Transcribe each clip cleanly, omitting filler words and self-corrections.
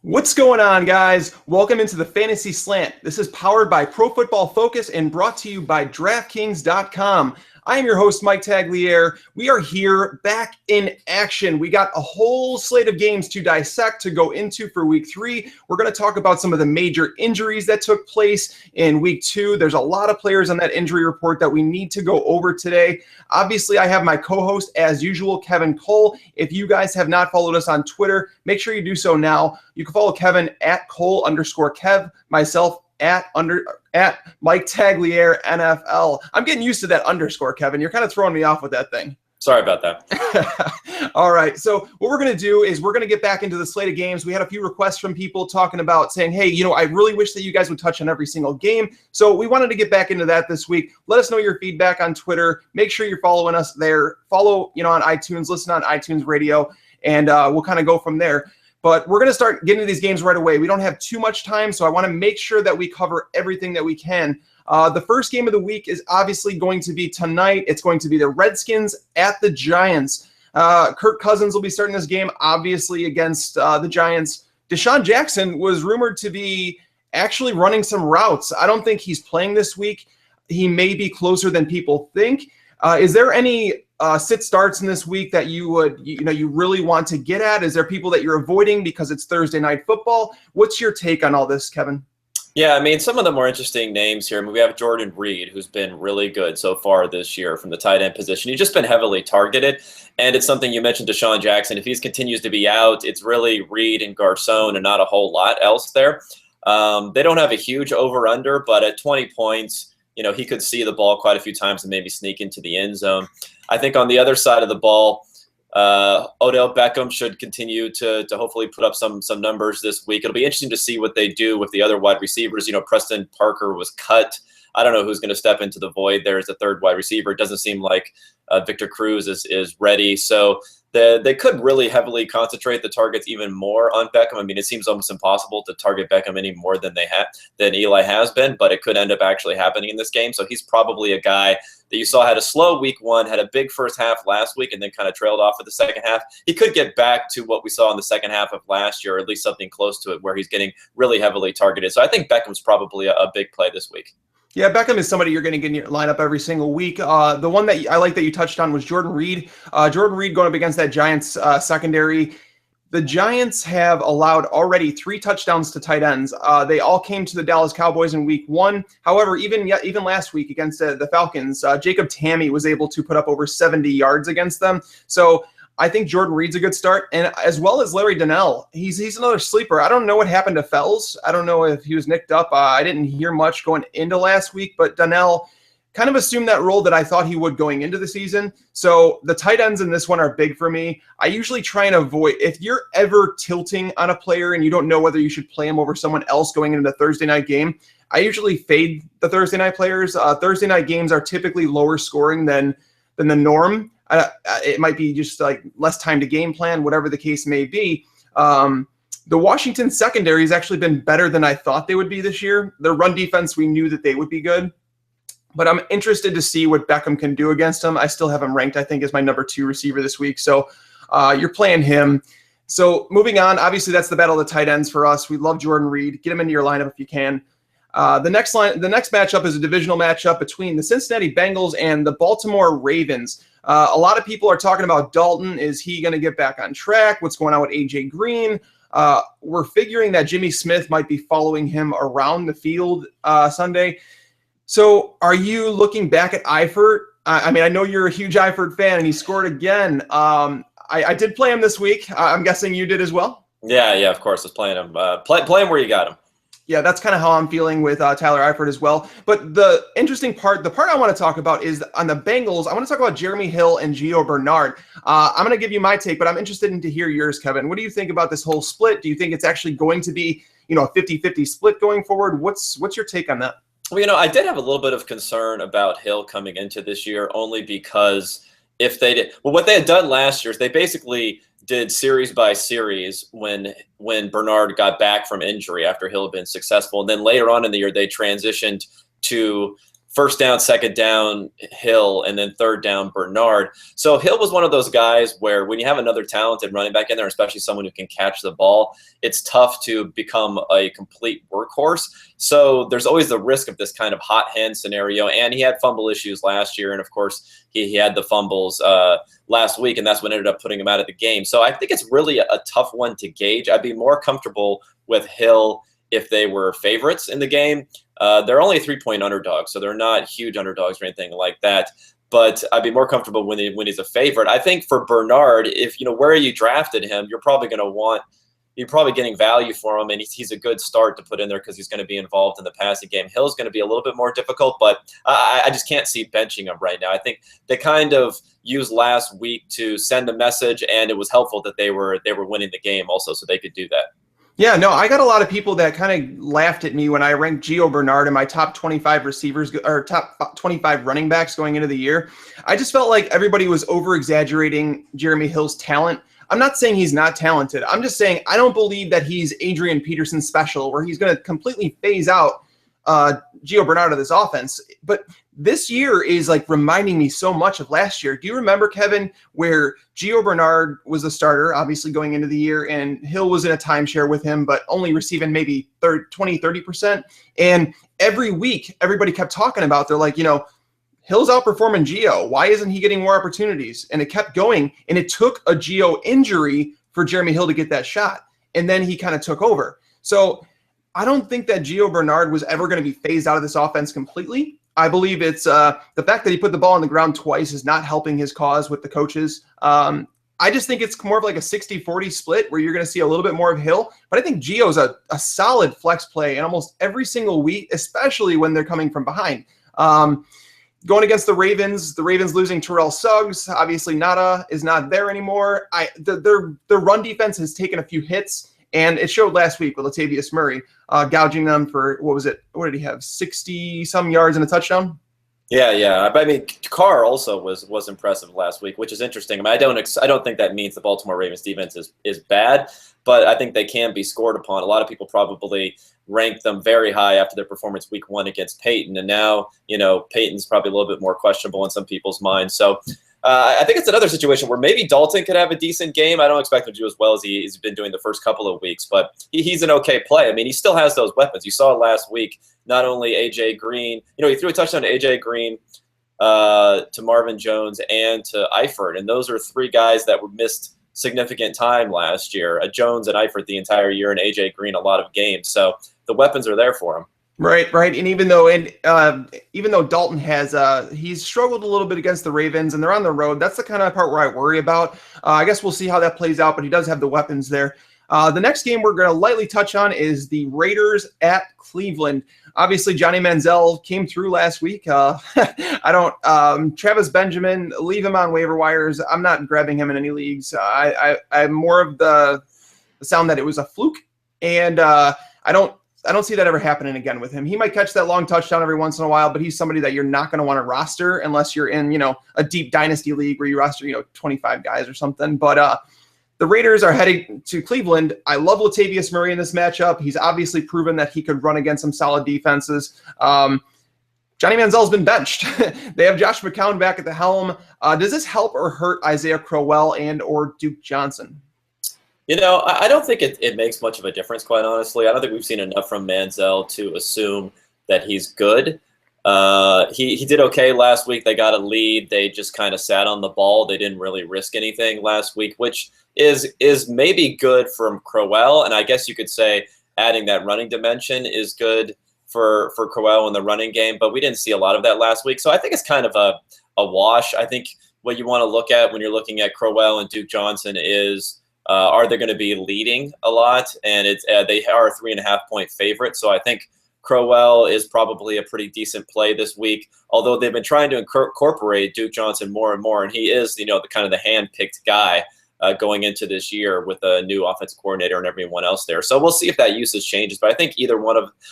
What's going on, guys? Welcome into the Fantasy Slant. This is powered by Pro Football Focus and brought to you by DraftKings.com. I am your host, Mike Tagliere. We are here back in action. We got a whole slate of games to dissect, to go into for week 3. We're going to talk about some of the major injuries that took place in week 2. There's a lot of players on that injury report that we need to go over today. Obviously, I have my co-host, as usual, Kevin Cole. If you guys have not followed us on Twitter, make sure you do so now. You can follow Kevin at Cole_Kev, myself at Mike Tagliere NFL. I'm getting used to that underscore, Kevin. You're kind of throwing me off with that thing. Sorry about that. All right. So what we're going to do is we're going to get back into the slate of games. We had a few requests from people talking about saying, hey, I really wish that you guys would touch on every single game. So we wanted to get back into that this week. Let us know your feedback on Twitter. Make sure you're following us there. Follow, on iTunes, listen on iTunes Radio, and we'll kind of go from there. But we're going to start getting to these games right away. We don't have too much time, so I want to make sure that we cover everything that we can. The first game of the week is obviously going to be tonight. It's going to be the Redskins at the Giants. Kirk Cousins will be starting this game, obviously, against the Giants. Deshaun Jackson was rumored to be actually running some routes. I don't think he's playing this week. He may be closer than people think. Is there any sit starts in this week that you would, you really want to get at? Is there people that you're avoiding because it's Thursday night football? What's your take on all this, Kevin? Yeah, some of the more interesting names here. We have Jordan Reed, who's been really good so far this year from the tight end position. He's just been heavily targeted, and it's something you mentioned, Deshaun Jackson. If he continues to be out, it's really Reed and Garcon and not a whole lot else there. They don't have a huge over-under, but at 20 points, he could see the ball quite a few times and maybe sneak into the end zone. I think on the other side of the ball, Odell Beckham should continue to hopefully put up some numbers this week. It'll be interesting to see what they do with the other wide receivers. Preston Parker was cut. I don't know who's going to step into the void there as a third wide receiver. It doesn't seem like Victor Cruz is ready. So they could really heavily concentrate the targets even more on Beckham. It seems almost impossible to target Beckham any more than Eli has been, but it could end up actually happening in this game. So he's probably a guy that you saw had a slow week 1, had a big first half last week, and then kind of trailed off for the second half. He could get back to what we saw in the second half of last year, or at least something close to it, where he's getting really heavily targeted. So I think Beckham's probably a big play this week. Yeah, Beckham is somebody you're going to get in your lineup every single week. The one that I like that you touched on was Jordan Reed. Jordan Reed going up against that Giants secondary. The Giants have allowed already 3 touchdowns to tight ends. They all came to the Dallas Cowboys in week 1. However, even last week against the Falcons, Jacob Tamme was able to put up over 70 yards against them. So I think Jordan Reed's a good start, and as well as Larry Donnell. He's another sleeper. I don't know what happened to Fells. I don't know if he was nicked up. I didn't hear much going into last week, but Donnell kind of assumed that role that I thought he would going into the season. So the tight ends in this one are big for me. I usually try and avoid, if you're ever tilting on a player and you don't know whether you should play him over someone else going into the Thursday night game, I usually fade the Thursday night players. Thursday night games are typically lower scoring than the norm. It might be just like less time to game plan, whatever the case may be. The Washington secondary has actually been better than I thought they would be this year. Their run defense, we knew that they would be good. But I'm interested to see what Beckham can do against him. I still have him ranked, I think, as my number 2 receiver this week. So you're playing him. So moving on, obviously that's the battle of the tight ends for us. We love Jordan Reed. Get him into your lineup if you can. The next matchup is a divisional matchup between the Cincinnati Bengals and the Baltimore Ravens. A lot of people are talking about Dalton. Is he going to get back on track? What's going on with A.J. Green? We're figuring that Jimmy Smith might be following him around the field Sunday. So are you looking back at Eifert? I know you're a huge Eifert fan, and he scored again. I did play him this week. I'm guessing you did as well? Yeah, of course. I was playing him. Play him where you got him. Yeah, that's kind of how I'm feeling with Tyler Eifert as well. But the interesting part, the part I want to talk about is on the Bengals. I want to talk about Jeremy Hill and Gio Bernard. I'm going to give you my take, but I'm interested in to hear yours, Kevin. What do you think about this whole split? Do you think it's actually going to be, a 50-50 split going forward? What's your take on that? Well, I did have a little bit of concern about Hill coming into this year, only because what they had done last year is they basically did series by series when Bernard got back from injury after Hill had been successful. And then later on in the year, they transitioned to first down, second down, Hill, and then third down, Bernard. So Hill was one of those guys where when you have another talented running back in there, especially someone who can catch the ball, it's tough to become a complete workhorse. So there's always the risk of this kind of hot hand scenario. And he had fumble issues last year. And of course, he had the fumbles last week, and that's what ended up putting him out of the game. So I think it's really a tough one to gauge. I'd be more comfortable with Hill if they were favorites in the game. They're only a 3-point underdog, so they're not huge underdogs or anything like that. But I'd be more comfortable when he's a favorite. I think for Bernard, if where you drafted him, you're probably getting value for him, and he's a good start to put in there because he's going to be involved in the passing game. Hill's going to be a little bit more difficult, but I just can't see benching him right now. I think they kind of used last week to send a message, and it was helpful that they were winning the game also, so they could do that. Yeah, no, I got a lot of people that kind of laughed at me when I ranked Gio Bernard in my top 25 receivers or top 25 running backs going into the year. I just felt like everybody was over-exaggerating Jeremy Hill's talent. I'm not saying he's not talented. I'm just saying I don't believe that he's Adrian Peterson special where he's going to completely phase out Gio Bernard of this offense. But this year is like reminding me so much of last year. Do you remember, Kevin, where Gio Bernard was the starter, obviously going into the year, and Hill was in a timeshare with him, but only receiving maybe 30%. And every week, everybody kept talking about, they're like, Hill's outperforming Gio. Why isn't he getting more opportunities? And it kept going. And it took a Gio injury for Jeremy Hill to get that shot. And then he kind of took over. So I don't think that Gio Bernard was ever going to be phased out of this offense completely. I believe it's the fact that he put the ball on the ground twice is not helping his cause with the coaches. I just think it's more of like a 60-40 split where you're going to see a little bit more of Hill. But I think Gio's a solid flex play in almost every single week, especially when they're coming from behind. Going against the Ravens losing Terrell Suggs. Obviously, Nada is not there anymore. Their run defense has taken a few hits, and it showed last week with Latavius Murray gouging them for, what was it? What did he have? 60-some yards and a touchdown? Yeah. I mean, Carr also was impressive last week, which is interesting. I mean, I don't think that means the Baltimore Ravens defense is bad, but I think they can be scored upon. A lot of people probably ranked them very high after their performance week 1 against Peyton, and now Peyton's probably a little bit more questionable in some people's minds. So I think it's another situation where maybe Dalton could have a decent game. I don't expect him to do as well as he's been doing the first couple of weeks, but he's an okay play. I mean, he still has those weapons. You saw last week, not only A.J. Green, he threw a touchdown to A.J. Green, to Marvin Jones, and to Eifert, and those are 3 guys that were missed significant time last year. Jones and Eifert the entire year, and A.J. Green a lot of games. So the weapons are there for him. Right. And even though Dalton has he's struggled a little bit against the Ravens and they're on the road, that's the kind of part where I worry about. I guess we'll see how that plays out, but he does have the weapons there. The next game we're going to lightly touch on is the Raiders at Cleveland. Obviously, Johnny Manziel came through last week. Travis Benjamin, leave him on waiver wires. I'm not grabbing him in any leagues. I'm more of the sound that it was a fluke, and I don't see that ever happening again with him. He might catch that long touchdown every once in a while, but he's somebody that you're not going to want to roster unless you're in, a deep dynasty league where you roster, 25 guys or something. But the Raiders are heading to Cleveland. I love Latavius Murray in this matchup. He's obviously proven that he could run against some solid defenses. Johnny Manziel's been benched. They have Josh McCown back at the helm. Does this help or hurt Isaiah Crowell and or Duke Johnson? I don't think it makes much of a difference, quite honestly. I don't think we've seen enough from Manziel to assume that he's good. He did okay last week. They got a lead. They just kind of sat on the ball. They didn't really risk anything last week, which is maybe good from Crowell. And I guess you could say adding that running dimension is good for Crowell in the running game. But we didn't see a lot of that last week. So I think it's kind of a wash. I think what you want to look at when you're looking at Crowell and Duke Johnson is, are they going to be leading a lot? And they are a 3.5-point favorite. So I think Crowell is probably a pretty decent play this week, although they've been trying to incorporate Duke Johnson more and more. And he is, the kind of the hand-picked guy going into this year with a new offensive coordinator and everyone else there. So we'll see if that usage changes. But I think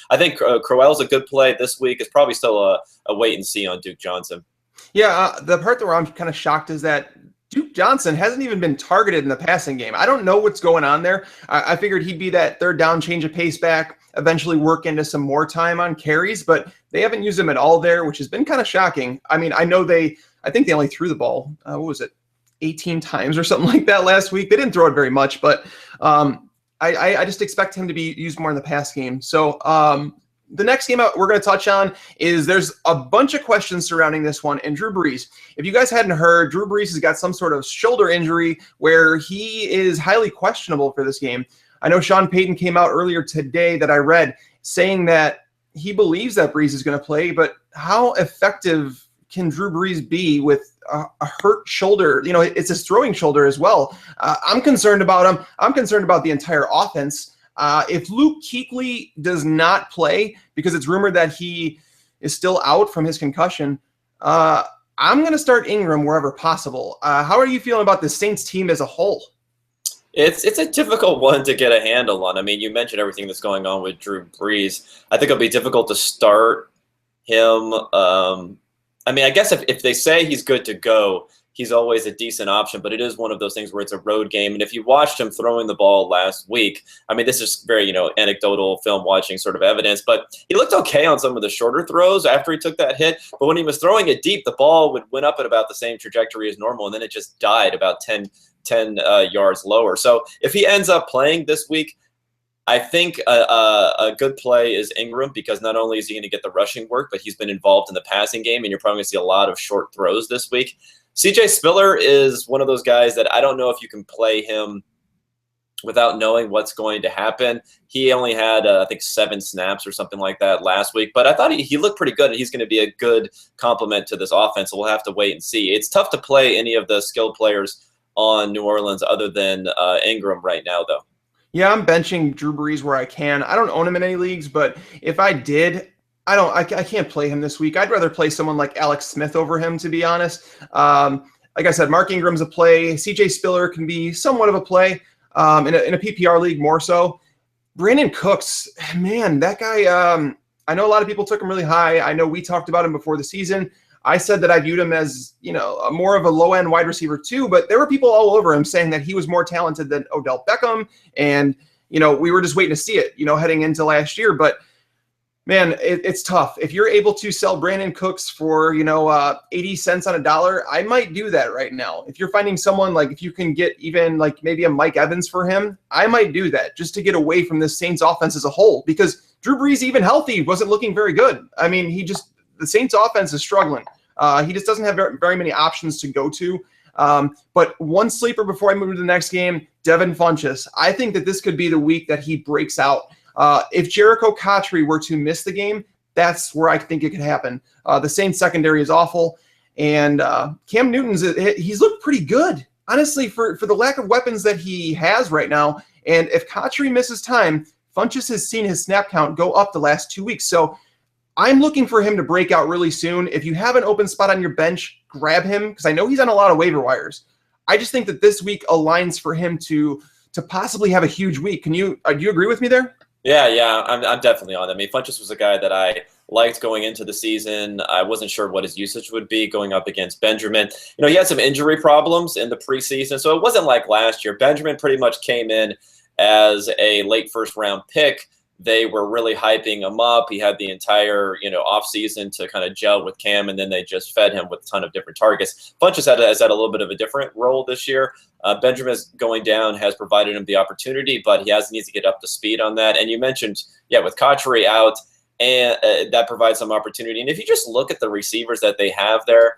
I think Crowell's a good play this week. It's probably still a wait and see on Duke Johnson. Yeah, the part where I'm kind of shocked is that Duke Johnson hasn't even been targeted in the passing game. I don't know what's going on there. I figured he'd be that third down, change of pace back, eventually work into some more time on carries, but they haven't used him at all there, which has been kind of shocking. I mean, I think they only threw the ball, what was it, 18 times or something like that last week. They didn't throw it very much, but I just expect him to be used more in the pass game. So the next game we're going to touch on is there's a bunch of questions surrounding this one, and Drew Brees. If you guys hadn't heard, Drew Brees has got some sort of shoulder injury where he is highly questionable for this game. I know Sean Payton came out earlier today that I read saying that he believes that Brees is going to play, but how effective can Drew Brees be with a hurt shoulder? You know, it's his throwing shoulder as well. I'm concerned about him. I'm concerned about the entire offense. If Luke Kuechly does not play, because it's rumored that he is still out from his concussion, I'm going to start Ingram wherever possible. How are you feeling about the Saints team as a whole? It's a difficult one to get a handle on. I mean, you mentioned everything that's going on with Drew Brees. I think it'll be difficult to start him. I mean, I guess if they say he's good to go, he's always a decent option, but it is one of those things where it's a road game. And if you watched him throwing the ball last week, I mean, this is very, anecdotal film watching sort of evidence, but he looked okay on some of the shorter throws after he took that hit. But when he was throwing it deep, the ball went up at about the same trajectory as normal, and then it just died about 10 yards lower. So if he ends up playing this week, I think a good play is Ingram, because not only is he going to get the rushing work, but he's been involved in the passing game, and you're probably going to see a lot of short throws this week. CJ Spiller is one of those guys that I don't know if you can play him without knowing what's going to happen. He only had, I think, 7 snaps or something like that last week, but I thought he looked pretty good, and he's going to be a good complement to this offense, so we'll have to wait and see. It's tough to play any of the skilled players on New Orleans other than Ingram right now, though. Yeah, I'm benching Drew Brees where I can. I don't own him in any leagues, but if I did, I can't play him this week. I'd rather play someone like Alex Smith over him, to be honest. Like I said, Mark Ingram's a play. CJ Spiller can be somewhat of a play in a PPR league more so. Brandon Cooks, man, that guy, I know a lot of people took him really high. I know we talked about him before the season. I said that I viewed him as, more of a low-end wide receiver too, but there were people all over him saying that he was more talented than Odell Beckham, and, we were just waiting to see it, heading into last year. But, man, it's tough. If you're able to sell Brandon Cooks for, 80 cents on a dollar, I might do that right now. If you're finding someone, like if you can get even like maybe a Mike Evans for him, I might do that just to get away from this Saints offense as a whole, because Drew Brees, even healthy, wasn't looking very good. I mean, the Saints offense is struggling. He just doesn't have very many options to go to. But one sleeper before I move to the next game, Devin Funchess. I think that this could be the week that he breaks out. If Jericho Cotchery were to miss the game, that's where I think it could happen. The Saints secondary is awful, and Cam Newton's he's looked pretty good, honestly, for the lack of weapons that he has right now. And if Cotchery misses time, Funchess has seen his snap count go up the last 2 weeks. So I'm looking for him to break out really soon. If you have an open spot on your bench, grab him, because I know he's on a lot of waiver wires. I just think that this week aligns for him to possibly have a huge week. Do you agree with me there? Yeah, I'm definitely on. I mean, Funchess was a guy that I liked going into the season. I wasn't sure what his usage would be going up against Benjamin. He had some injury problems in the preseason, so it wasn't like last year. Benjamin pretty much came in as a late first-round pick. They were really hyping him up. He had the entire, offseason to kind of gel with Cam, and then they just fed him with a ton of different targets. Funchess has had a little bit of a different role this year. Benjamin's going down has provided him the opportunity, but he needs to get up to speed on that. And you mentioned, with Cotchery out, and that provides some opportunity. And if you just look at the receivers that they have there,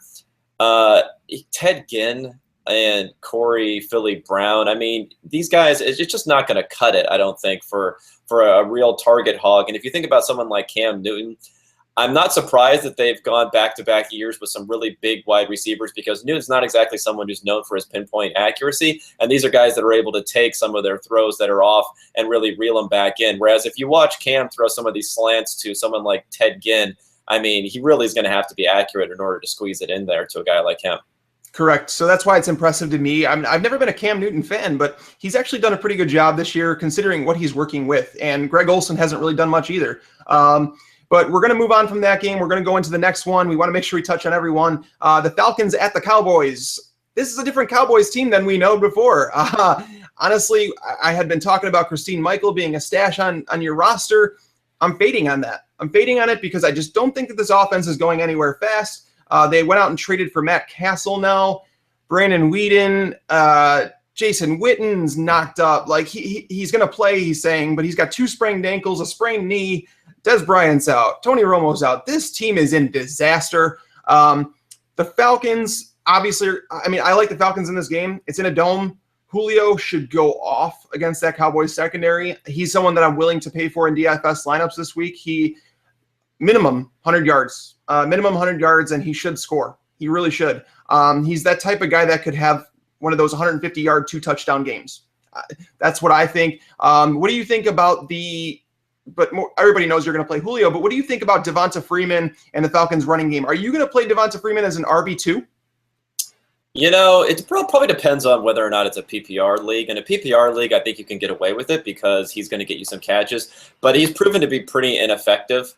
Ted Ginn and Corey Philly Brown, I mean, these guys, it's just not going to cut it, I don't think, for a real target hog. And if you think about someone like Cam Newton, I'm not surprised that they've gone back-to-back years with some really big wide receivers, because Newton's not exactly someone who's known for his pinpoint accuracy. And these are guys that are able to take some of their throws that are off and really reel them back in. Whereas if you watch Cam throw some of these slants to someone like Ted Ginn, I mean, he really is going to have to be accurate in order to squeeze it in there to a guy like him. Correct. So that's why it's impressive to me. I've never been a Cam Newton fan, but he's actually done a pretty good job this year considering what he's working with. And Greg Olsen hasn't really done much either. But we're going to move on from that game. We're going to go into the next one. We want to make sure we touch on everyone. The Falcons at the Cowboys. this is a different Cowboys team than we know before. Honestly, I had been talking about Christine Michael being a stash on your roster. I'm fading on that. I'm fading on it because I just don't think that this offense is going anywhere fast. They went out and traded for Matt Castle now. Brandon Whedon, Jason Witten's knocked up. Like he's going to play, he's saying, but he's got 2 sprained ankles, a sprained knee. Des Bryant's out. Tony Romo's out. This team is in disaster. The Falcons, obviously, I mean, I like the Falcons in this game. It's in a dome. Julio should go off against that Cowboys secondary. He's someone that I'm willing to pay for in DFS lineups this week. He minimum 100 yards, and he should score. He really should. He's that type of guy that could have one of those 150-yard, 2-touchdown games. That's what I think. What do you think about everybody knows you're going to play Julio, but what do you think about Devonta Freeman and the Falcons running game? Are you going to play Devonta Freeman as an RB2? It probably depends on whether or not it's a PPR league. In a PPR league, I think you can get away with it because he's going to get you some catches, but he's proven to be pretty ineffective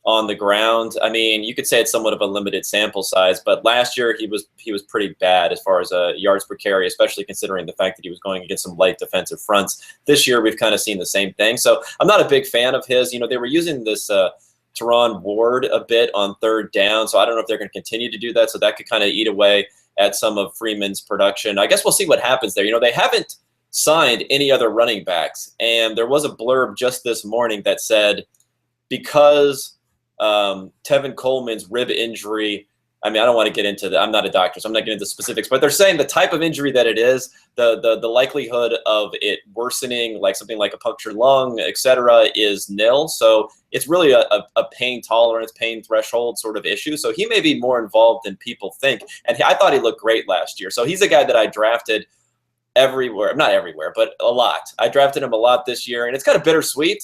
on the ground. I mean, you could say it's somewhat of a limited sample size, but last year he was pretty bad as far as yards per carry, especially considering the fact that he was going against some light defensive fronts. This year, we've kind of seen the same thing. So I'm not a big fan of his. They were using this Teron Ward a bit on 3rd down, so I don't know if they're going to continue to do that. So that could kind of eat away at some of Freeman's production. I guess we'll see what happens there. They haven't signed any other running backs, and there was a blurb just this morning that said because Tevin Coleman's rib injury, I mean, I don't want to get into that. I'm not a doctor, so I'm not getting into specifics, but they're saying the type of injury that it is, the likelihood of it worsening, like something like a punctured lung, etc., is nil. So it's really a pain tolerance, pain threshold sort of issue. So he may be more involved than people think. And I thought he looked great last year. So he's a guy that I drafted everywhere, not everywhere, but a lot. I drafted him a lot this year, and it's kind of bittersweet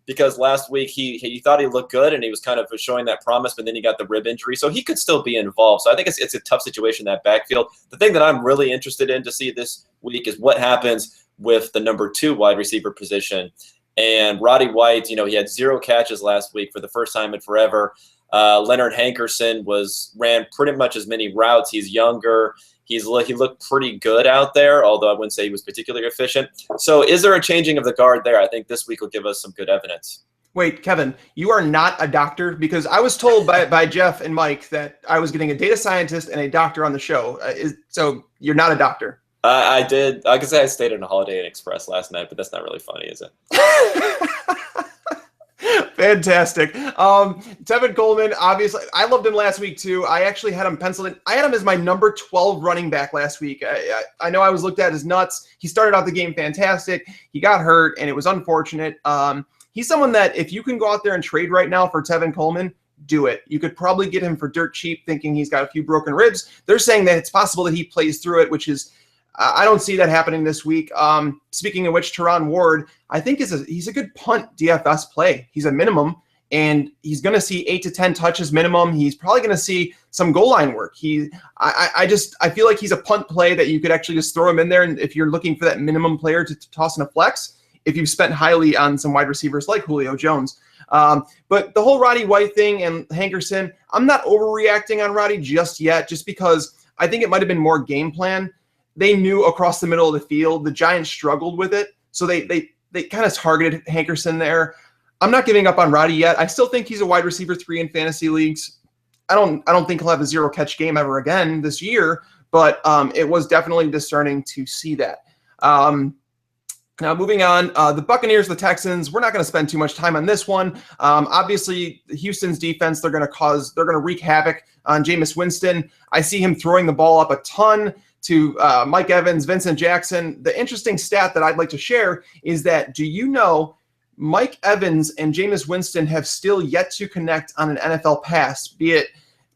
because last week he thought he looked good and he was kind of showing that promise, but then he got the rib injury, so he could still be involved. So I think it's a tough situation, that backfield. The thing that I'm really interested in to see this week is what happens with the number 2 wide receiver position. And Roddy White, he had 0 catches last week for the first time in forever. Leonard Hankerson ran pretty much as many routes. He's younger. He looked pretty good out there, although I wouldn't say he was particularly efficient. So is there a changing of the guard there? I think this week will give us some good evidence. Wait, Kevin, you are not a doctor? Because I was told by Jeff and Mike that I was getting a data scientist and a doctor on the show. So you're not a doctor? I did. I could say I stayed in a Holiday Inn Express last night, but that's not really funny, is it? Fantastic. Tevin Coleman, obviously, I loved him last week too. I actually had him penciled in. I had him as my number 12 running back last week. I know I was looked at as nuts. He started out the game fantastic. He got hurt, and it was unfortunate. He's someone that if you can go out there and trade right now for Tevin Coleman, do it. You could probably get him for dirt cheap, thinking he's got a few broken ribs. They're saying that it's possible that he plays through it, which is I don't see that happening this week. Speaking of which, Teron Ward, I think he's a good punt DFS play. He's a minimum, and he's going to see 8 to 10 touches minimum. He's probably going to see some goal line work. I feel like he's a punt play that you could actually just throw him in there. And if you're looking for that minimum player to toss in a flex, if you've spent highly on some wide receivers like Julio Jones. But the whole Roddy White thing and Hankerson, I'm not overreacting on Roddy just yet, just because I think it might have been more game plan. They knew across the middle of the field the Giants struggled with it, so they kind of targeted Hankerson there. I'm not giving up on Roddy yet. I still think he's a wide receiver 3 in fantasy leagues. I don't think he'll have a 0 catch game ever again this year, but it was definitely discerning to see that. Now moving on, the Buccaneers, the Texans. We're not going to spend too much time on this one. Obviously, Houston's defense, they're going to wreak havoc on Jameis Winston. I see him throwing the ball up a ton to Mike Evans, Vincent Jackson. The interesting stat that I'd like to share is that, do you know Mike Evans and Jameis Winston have still yet to connect on an NFL pass, be it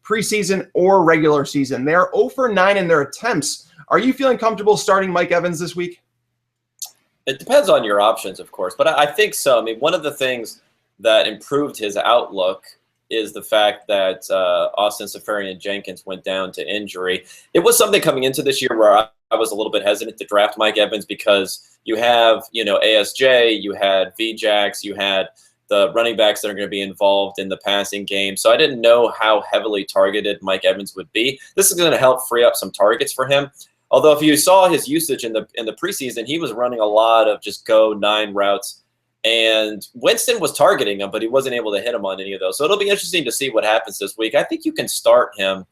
preseason or regular season? They are 0 for 9 in their attempts. Are you feeling comfortable starting Mike Evans this week? It depends on your options, of course, but I think so. I mean, one of the things that improved his outlook is the fact that Austin Seferian-Jenkins went down to injury. It was something coming into this year where I was a little bit hesitant to draft Mike Evans because you have, ASJ, you had VJax, you had the running backs that are going to be involved in the passing game. So I didn't know how heavily targeted Mike Evans would be. This is going to help free up some targets for him. Although if you saw his usage in the preseason, he was running a lot of just go 9 routes. And Winston was targeting him, but he wasn't able to hit him on any of those. So it'll be interesting to see what happens this week. I think you can start him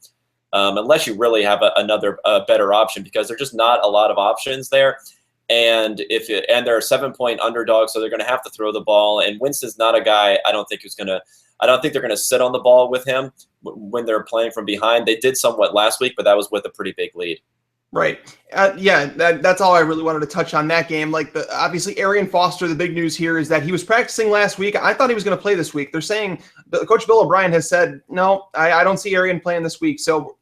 unless you really have another better option, because there's just not a lot of options there. And they're a 7-point underdog, so they're going to have to throw the ball. And Winston's not a guy I don't think they're going to sit on the ball with him when they're playing from behind. They did somewhat last week, but that was with a pretty big lead. Right. Yeah, that's all I really wanted to touch on that game. Like, obviously, Arian Foster, the big news here is that he was practicing last week. I thought he was going to play this week. They're saying, Coach Bill O'Brien has said, no, I don't see Arian playing this week. So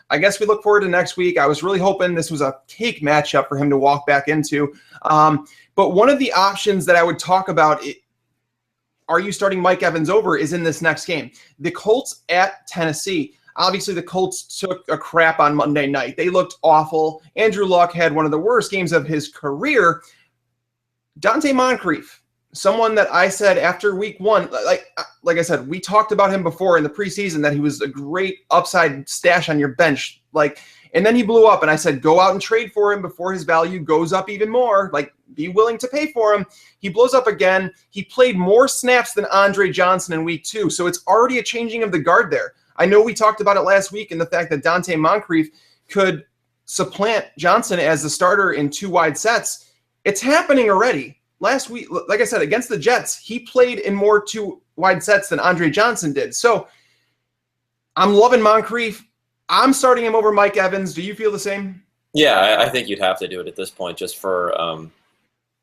I guess we look forward to next week. I was really hoping this was a cake matchup for him to walk back into. But one of the options that I would talk about, are you starting Mike Evans over, is in this next game. The Colts at Tennessee. Obviously, the Colts took a crap on Monday night. They looked awful. Andrew Luck had one of the worst games of his career. Dante Moncrief, someone that I said after week 1, like I said, we talked about him before in the preseason that he was a great upside stash on your bench. And then he blew up, and I said, go out and trade for him before his value goes up even more. Be willing to pay for him. He blows up again. He played more snaps than Andre Johnson in week 2, so it's already a changing of the guard there. I know we talked about it last week and the fact that Dante Moncrief could supplant Johnson as the starter in 2 wide sets. It's happening already. Last week, like I said, against the Jets, he played in more 2 wide sets than Andre Johnson did. So I'm loving Moncrief. I'm starting him over Mike Evans. Do you feel the same? Yeah, I think you'd have to do it at this point just for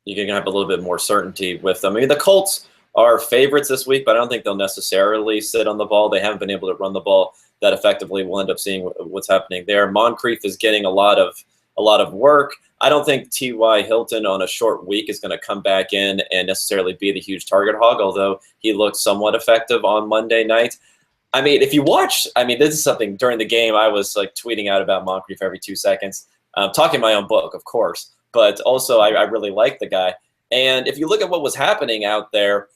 you're going to have a little bit more certainty with them. I mean, the Colts are favorites this week, but I don't think they'll necessarily sit on the ball. They haven't been able to run the ball that effectively. We'll end up seeing what's happening there. Moncrief is getting a lot of work. I don't think T.Y. Hilton on a short week is going to come back in and necessarily be the huge target hog, although he looked somewhat effective on Monday night. I mean, if you watch, this is something during the game I was tweeting out about Moncrief every 2 seconds, talking my own book, of course, but also I really like the guy. And if you look at what was happening out there,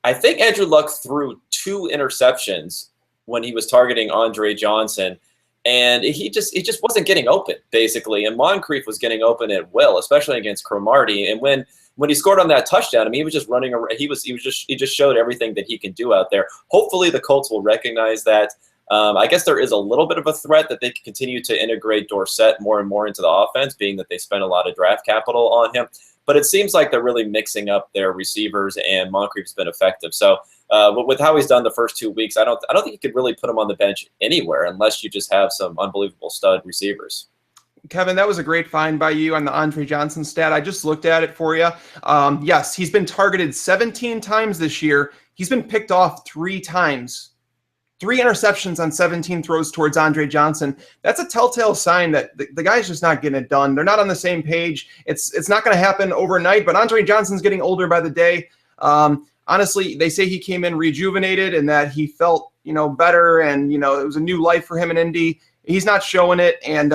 I think Andrew Luck threw 2 interceptions when he was targeting Andre Johnson, and he just wasn't getting open, basically. And Moncrief was getting open at will, especially against Cromartie. And when he scored on that touchdown, he was just running around. He just showed everything that he can do out there. Hopefully, the Colts will recognize that. I guess there is a little bit of a threat that they can continue to integrate Dorsett more and more into the offense, being that they spent a lot of draft capital on him. But it seems like they're really mixing up their receivers, and Moncrief's been effective. So with how he's done the first 2 weeks, I don't think you could really put him on the bench anywhere unless you just have some unbelievable stud receivers. Kevin, that was a great find by you on the Andre Johnson stat. I just looked at it for you. Yes, he's been targeted 17 times this year. He's been picked off 3 times. 3 interceptions on 17 throws towards Andre Johnson. That's a telltale sign that the guy's just not getting it done. They're not on the same page. It's not going to happen overnight, but Andre Johnson's getting older by the day. Honestly, they say he came in rejuvenated and that he felt, better, and, it was a new life for him in Indy. He's not showing it, and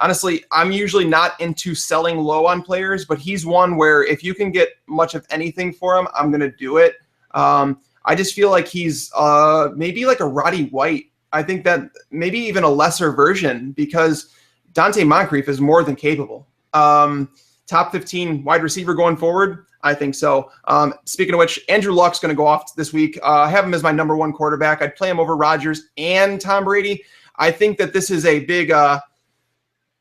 honestly, I'm usually not into selling low on players, but he's one where if you can get much of anything for him, I'm going to do it. I just feel like he's maybe like a Roddy White. I think that maybe even a lesser version, because Dante Moncrief is more than capable. Top 15 wide receiver going forward? I think so. Speaking of which, Andrew Luck's going to go off this week. I have him as my number 1 quarterback. I'd play him over Rodgers and Tom Brady. I think that this is a big how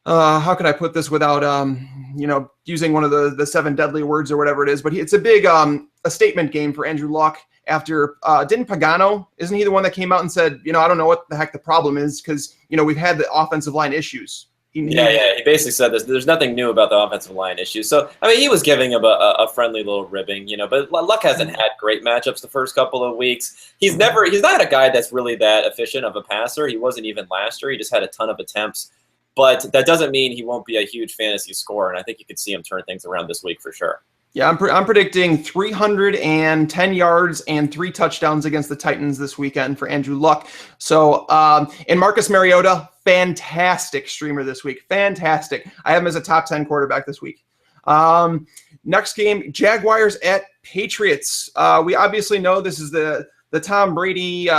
can I put this without using one of the 7 deadly words or whatever it is, but it's a big a statement game for Andrew Luck. After didn't Pagano, isn't he the one that came out and said, I don't know what the heck the problem is, because we've had the offensive line issues. He basically said this. There's nothing new about the offensive line issues. So he was giving him a friendly little ribbing, but Luck hasn't had great matchups the first couple of weeks. He's not a guy that's really that efficient of a passer. He wasn't even last year. He just had a ton of attempts. But that doesn't mean he won't be a huge fantasy scorer, and I think you could see him turn things around this week for sure. Yeah, I'm predicting 310 yards and 3 touchdowns against the Titans this weekend for Andrew Luck. So, and Marcus Mariota, fantastic streamer this week. Fantastic. I have him as a top 10 quarterback this week. Next game, Jaguars at Patriots. We obviously know this is the Tom Brady,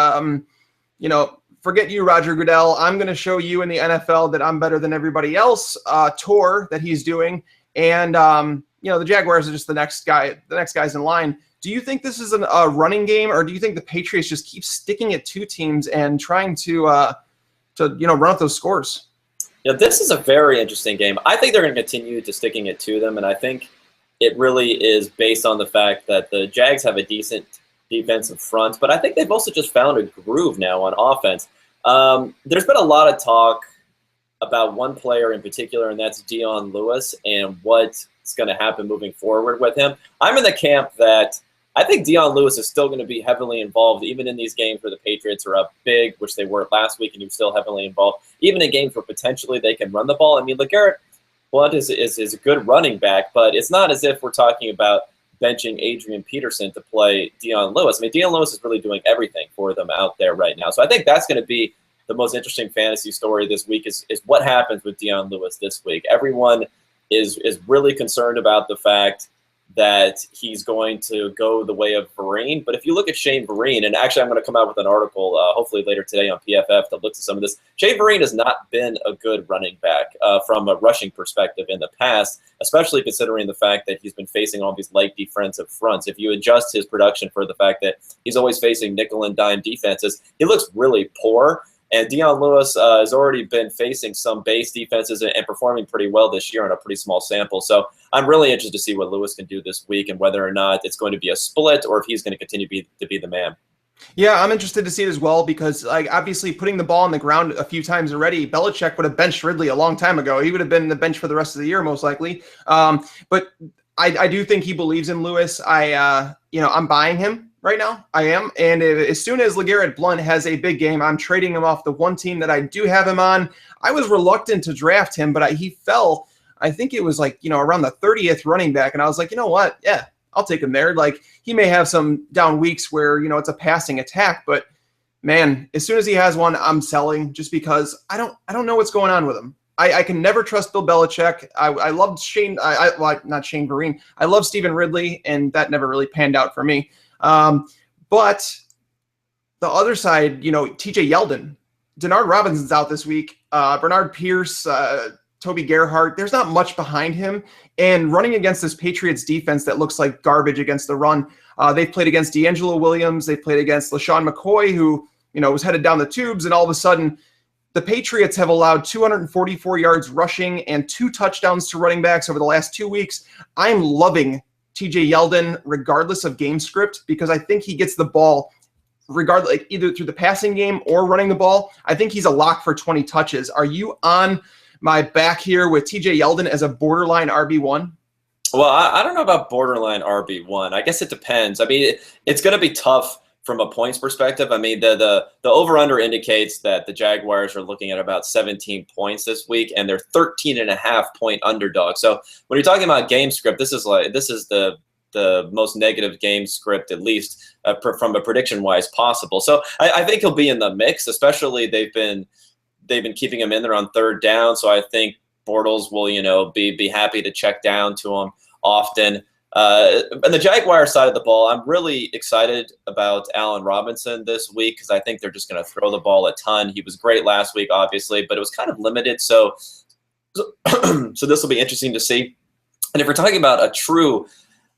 forget you, Roger Goodell. I'm going to show you in the NFL that I'm better than everybody else. Tour that he's doing, and the Jaguars are just the next guys in line. Do you think this is a running game, or do you think the Patriots just keep sticking it to teams and trying to run up those scores? Yeah, this is a very interesting game. I think they're going to continue to sticking it to them, and I think it really is based on the fact that the Jags have a decent defensive front, but I think they've also just found a groove now on offense. There's been a lot of talk about one player in particular, and that's Dion Lewis, and what's going to happen moving forward with him. I'm in the camp that I think Dion Lewis is still going to be heavily involved, even in these games where the Patriots are up big, which they were last week, and he was still heavily involved. Even in games where potentially they can run the ball. I mean, LeGarrette Blount is a good running back, but it's not as if we're talking about benching Adrian Peterson to play Dion Lewis. I mean, Dion Lewis is really doing everything for them out there right now. So I think that's going to be the most interesting fantasy story this week is what happens with Dion Lewis this week. Everyone is really concerned about the fact that he's going to go the way of Vereen. But if you look at Shane Vereen, and actually I'm going to come out with an article hopefully later today on PFF that looks at some of this. Shane Vereen has not been a good running back from a rushing perspective in the past, especially considering the fact that he's been facing all these light defensive fronts. If you adjust his production for the fact that he's always facing nickel and dime defenses, he looks really poor. And Dion Lewis has already been facing some base defenses and performing pretty well this year on a pretty small sample. So I'm really interested to see what Lewis can do this week and whether or not it's going to be a split or if he's going to continue to be the man. Yeah, I'm interested to see it as well because, obviously putting the ball on the ground a few times already, Belichick would have benched Ridley a long time ago. He would have been the bench for the rest of the year most likely. But I do think he believes in Lewis. I'm buying him. Right now, I am. And as soon as LeGarrette Blount has a big game, I'm trading him off the one team that I do have him on. I was reluctant to draft him, but he fell. I think it was around the 30th running back. And I was like, you know what? Yeah, I'll take him there. He may have some down weeks where, it's a passing attack. But, man, as soon as he has one, I'm selling just because I don't know what's going on with him. I can never trust Bill Belichick. I loved Shane. Not Shane Vereen. I love Stephen Ridley, and that never really panned out for me. But the other side, TJ Yeldon, Denard Robinson's out this week. Bernard Pierce, Toby Gerhart, there's not much behind him. And running against this Patriots defense that looks like garbage against the run. They've played against D'Angelo Williams. They played against LaShawn McCoy, who, was headed down the tubes. And all of a sudden, the Patriots have allowed 244 yards rushing and 2 touchdowns to running backs over the last 2 weeks. I'm loving TJ Yeldon, regardless of game script, because I think he gets the ball regardless, either through the passing game or running the ball. I think he's a lock for 20 touches. Are you on my back here with TJ Yeldon as a borderline RB1? Well, I don't know about borderline RB1. I guess it depends. I mean, it's going to be tough from a points perspective. I mean, the over-under indicates that the Jaguars are looking at about 17 points this week, and they're 13.5-point underdog. So when you're talking about game script, this is the most negative game script, at least from a prediction-wise possible. So I think he'll be in the mix, especially they've been keeping him in there on third down. So I think Bortles will, be happy to check down to him often. On the Jaguar side of the ball, I'm really excited about Allen Robinson this week because I think they're just going to throw the ball a ton. He was great last week, obviously, but it was kind of limited. So this will be interesting to see. And if we're talking about a true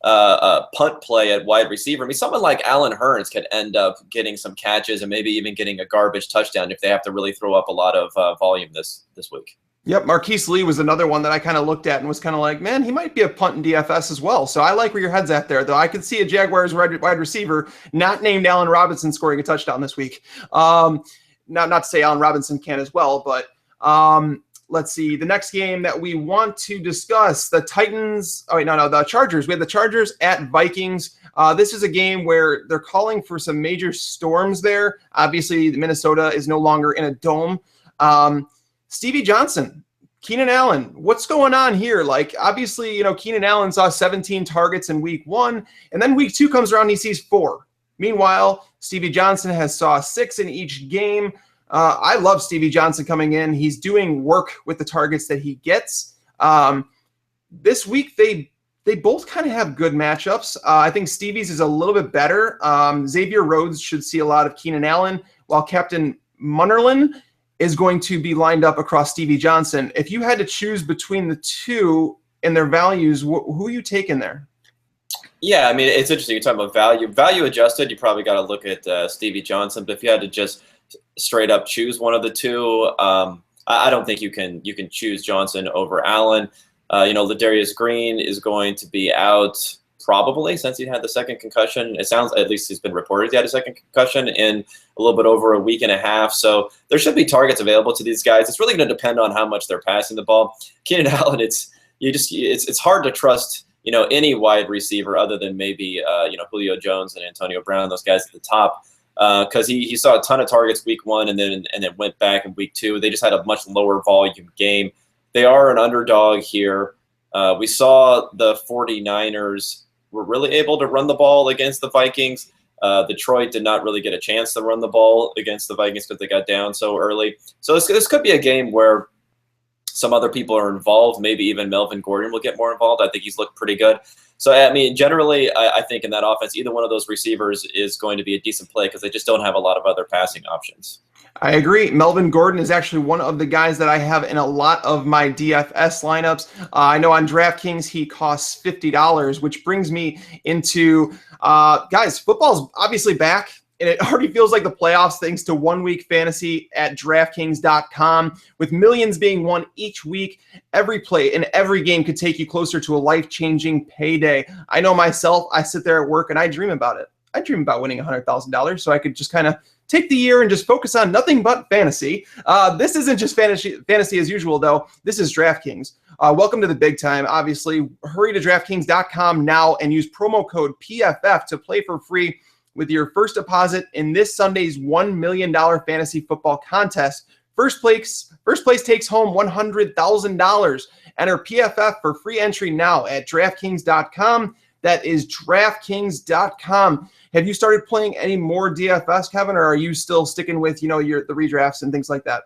punt play at wide receiver, I mean, someone like Allen Hurns could end up getting some catches and maybe even getting a garbage touchdown if they have to really throw up a lot of volume this week. Yep, Marquise Lee was another one that I kind of looked at and was kind of like, man, he might be a punt in DFS as well. So I like where your head's at there, though. I could see a Jaguars wide receiver not named Allen Robinson scoring a touchdown this week. Not to say Allen Robinson can as well, but let's see. The next game that we want to discuss, the Titans. Oh, wait, no, the Chargers. We have the Chargers at Vikings. This is a game where they're calling for some major storms there. Obviously, Minnesota is no longer in a dome. Stevie Johnson, Keenan Allen, what's going on here? Obviously, Keenan Allen saw 17 targets in week 1, and then week 2 comes around and he sees 4. Meanwhile, Stevie Johnson has saw 6 in each game. I love Stevie Johnson coming in. He's doing work with the targets that he gets. This week, they both kind of have good matchups. I think Stevie's is a little bit better. Xavier Rhodes should see a lot of Keenan Allen, while Captain Munnerlyn is going to be lined up across Stevie Johnson. If you had to choose between the two and their values, who are you taking there? Yeah, I mean, it's interesting. You're talking about value adjusted. You probably got to look at Stevie Johnson. But if you had to just straight up choose one of the two, I don't think you can choose Johnson over Allen. Ladarius Green is going to be out probably since he had the second concussion. It sounds, at least he's been reported he had a second concussion in a little bit over a week and a half. So there should be targets available to these guys. It's really going to depend on how much they're passing the ball. Keenan Allen, it's hard to trust any wide receiver other than maybe Julio Jones and Antonio Brown, those guys at the top, because he saw a ton of targets week 1 and then went back in week 2. They just had a much lower volume game. They are an underdog here. We saw the 49ers were really able to run the ball against the Vikings. Detroit did not really get a chance to run the ball against the Vikings because they got down so early. So this could be a game where some other people are involved. Maybe even Melvin Gordon will get more involved. I think he's looked pretty good. So, I mean, generally, I think in that offense, either one of those receivers is going to be a decent play because they just don't have a lot of other passing options. I agree. Melvin Gordon is actually one of the guys that I have in a lot of my DFS lineups. I know on DraftKings he costs $50, which brings me into, guys, football's obviously back. And it already feels like the playoffs thanks to 1 week fantasy at DraftKings.com. With millions being won each week, every play in every game could take you closer to a life-changing payday. I know myself, I sit there at work and I dream about it. I dream about winning $100,000 so I could just kind of take the year and just focus on nothing but fantasy. This isn't just fantasy as usual, though. This is DraftKings. Welcome to the big time. Obviously, hurry to DraftKings.com now and use promo code PFF to play for free with your first deposit in this Sunday's $1 million fantasy football contest. First place takes home $100,000. Enter PFF for free entry now at DraftKings.com. That is DraftKings.com. Have you started playing any more DFS, Kevin, or are you still sticking with the redrafts and things like that?